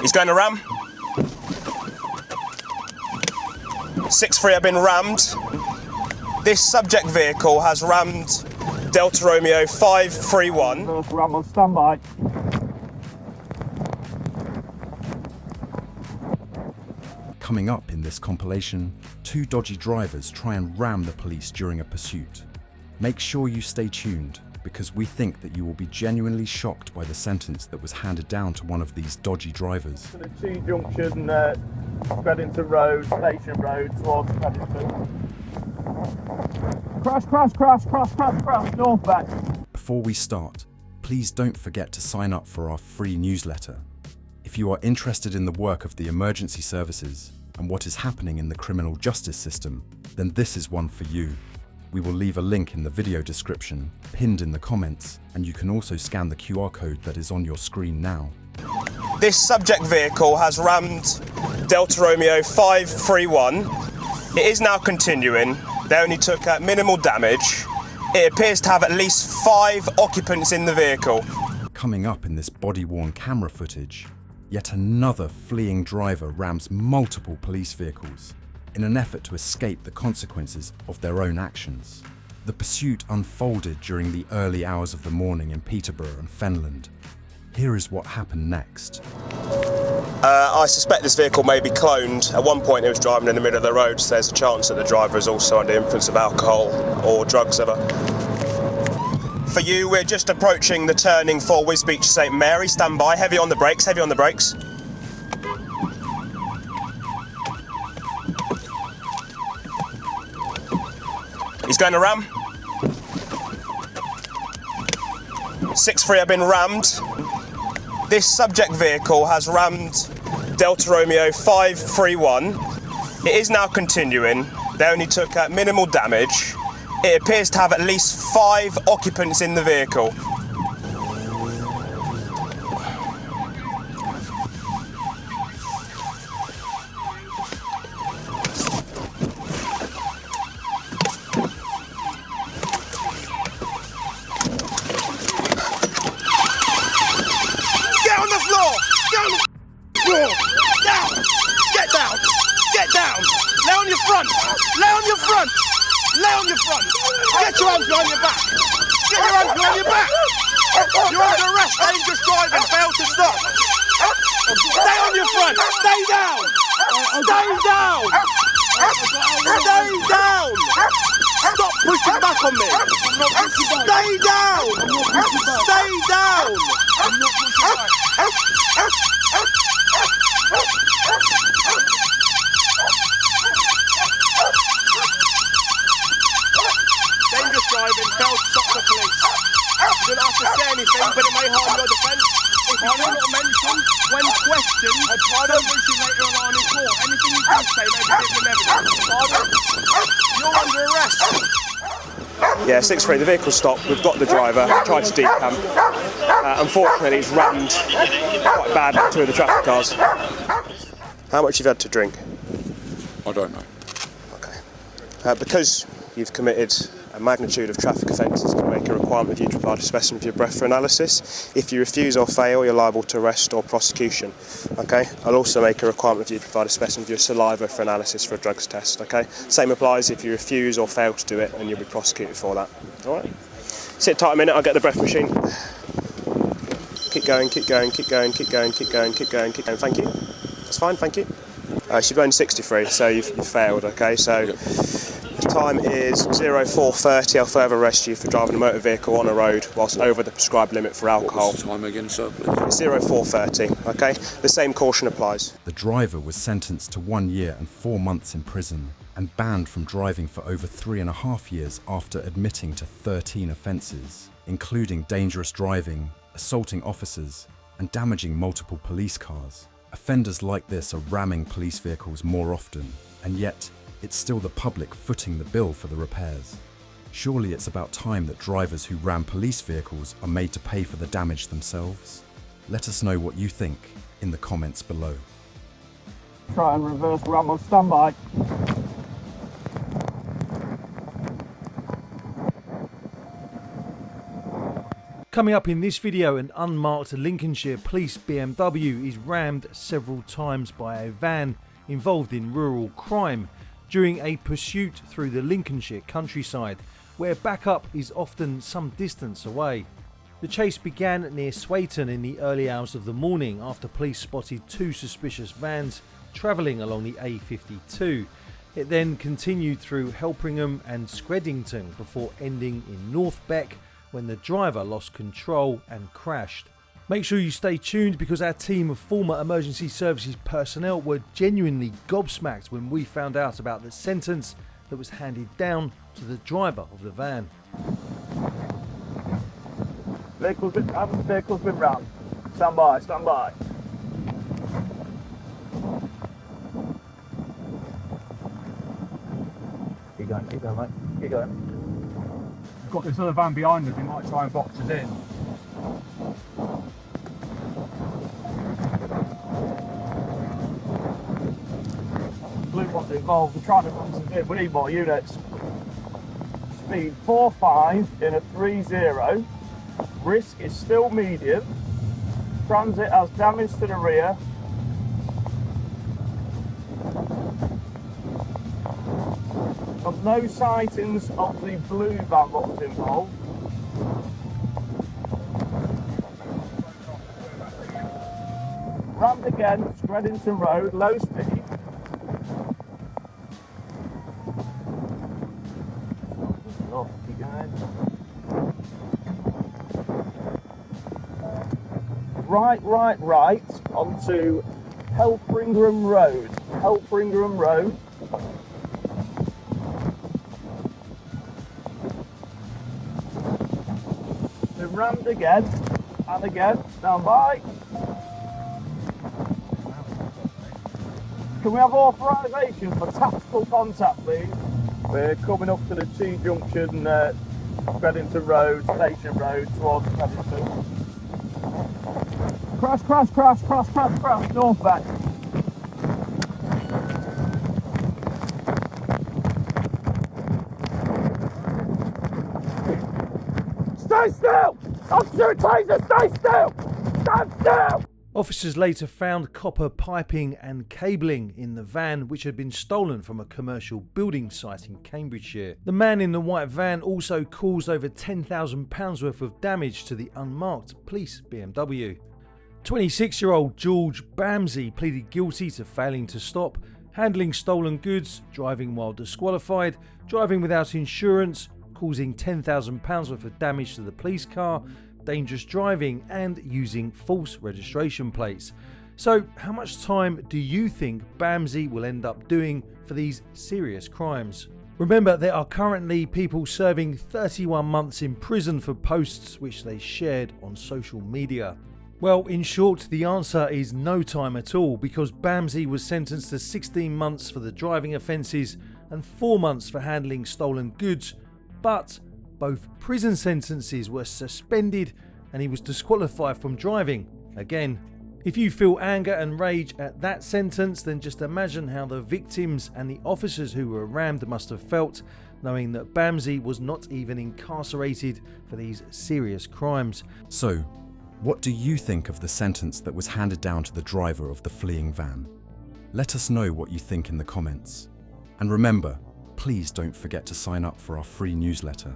He's going to ram. 6-3 have been rammed. This subject vehicle has rammed Delta Romeo 531. Ram on standby. Coming up in this compilation, 2 dodgy drivers try and ram the police during a pursuit. Make sure you stay tuned, because we think that you will be genuinely shocked by the sentence that was handed down to one of these dodgy drivers. The T-junction, Reddington Road, Station Road, towards Reddington. Crash, northwest. Before we start, please don't forget to sign up for our free newsletter. If you are interested in the work of the emergency services and what is happening in the criminal justice system, then this is one for you. We will leave a link in the video description, pinned in the comments, and you can also scan the QR code that is on your screen now. This subject vehicle has rammed Delta Romeo 531. It is now continuing. They only took minimal damage. It appears to have at least 5 occupants in the vehicle. Coming up in this body-worn camera footage, yet another fleeing driver rams multiple police vehicles in an effort to escape the consequences of their own actions. The pursuit unfolded during the early hours of the morning in Peterborough and Fenland. Here is what happened next. I suspect this vehicle may be cloned. At one point it was driving in the middle of the road, so there's a chance that the driver is also under the influence of alcohol or drugs ever. For you, we're just approaching the turning for Wisbech St Mary. Stand by, heavy on the brakes, heavy on the brakes. He's going to ram. 6-3 have been rammed. This subject vehicle has rammed Delta Romeo 531. It is now continuing. They only took minimal damage. It appears to have at least 5 occupants in the vehicle. Lay on your front! Lay on your front! Lay on your front! Get your hands behind your back! Get your hands behind your back! You're under arrest, dangerous driving, fail to stop! Stay on your front! Stay down! Stay down! Stay down! Stop pushing back on me! Stay down! Stay down! Dangerous driving, failed to stop the police. You don't have to say anything, but it may harm your defence. If you do not mention, when questioned, don't mention later on in court. Anything you do say may be given evidence. You're under arrest. Yeah, 6-3, the vehicle stopped. We've got the driver, tried to decamp. Unfortunately, he's rammed quite bad two of the traffic cars. How much you've had to drink? I don't know. Okay. Because you've committed a magnitude of traffic offences, can make a requirement of you to provide a specimen of your breath for analysis. If you refuse or fail, you're liable to arrest or prosecution. Okay. I'll also make a requirement of you to provide a specimen of your saliva for analysis for a drugs test. Okay. Same applies if you refuse or fail to do it, and you'll be prosecuted for that. All right. Sit tight a minute. I'll get the breath machine. Keep going. Keep going. Keep going. Keep going. Keep going. Keep going. Keep going. Thank you. That's fine. Thank you. You've blown 63, so you've failed. Okay. So. The time is 04:30. I'll further arrest you for driving a motor vehicle on a road whilst over the prescribed limit for alcohol. What was the time again, sir? 04:30, okay? The same caution applies. The driver was sentenced to 1 year and 4 months in prison and banned from driving for over 3.5 years after admitting to 13 offences, including dangerous driving, assaulting officers, and damaging multiple police cars. Offenders like this are ramming police vehicles more often, and yet it's still the public footing the bill for the repairs. Surely it's about time that drivers who ram police vehicles are made to pay for the damage themselves? Let us know what you think in the comments below. Try and reverse ram on standby. Coming up in this video, an unmarked Lincolnshire police BMW is rammed several times by a van involved in rural crime during a pursuit through the Lincolnshire countryside, where backup is often some distance away. The chase began near Swayton in the early hours of the morning after police spotted two suspicious vans travelling along the A52. It then continued through Helpringham and Screddington before ending in North Beck, when the driver lost control and crashed. Make sure you stay tuned, because our team of former emergency services personnel were genuinely gobsmacked when we found out about the sentence that was handed down to the driver of the van. Vehicle's been rammed. Stand by, stand by. Keep going, mate. Keep going. We've got this other van behind us, he might try and box us in. Blue one's involved, we're trying to run some in, we need more units. Speed 45 in a 30, risk is still medium, transit has damage to the rear. Of no sightings of the blue van that was involved. Rammed again, Screddington Road, low speed. Oh, keep going. Right onto Helpringham Road. Helpringham Road. Rammed again and again. Stand by. Can we have authorisation for tactical contact, please? We're coming up to the T-junction, Screddington Road, Station Road, towards Screddington. Crash, north back. Stay still! Officer Taser, stay still! Stand still! Officers later found copper piping and cabling in the van, which had been stolen from a commercial building site in Cambridgeshire. The man in the white van also caused over £10,000 worth of damage to the unmarked police BMW. 26-year-old George Bamsey pleaded guilty to failing to stop, handling stolen goods, driving while disqualified, driving without insurance, causing £10,000 worth of damage to the police car, dangerous driving and using false registration plates. So how much time do you think Bamsey will end up doing for these serious crimes? Remember, there are currently people serving 31 months in prison for posts which they shared on social media. Well, in short, the answer is no time at all, because Bamsey was sentenced to 16 months for the driving offences and 4 months for handling stolen goods, but both prison sentences were suspended and he was disqualified from driving again. If you feel anger and rage at that sentence, then just imagine how the victims and the officers who were rammed must have felt, knowing that Bamsey was not even incarcerated for these serious crimes. So, what do you think of the sentence that was handed down to the driver of the fleeing van? Let us know what you think in the comments. And remember, please don't forget to sign up for our free newsletter.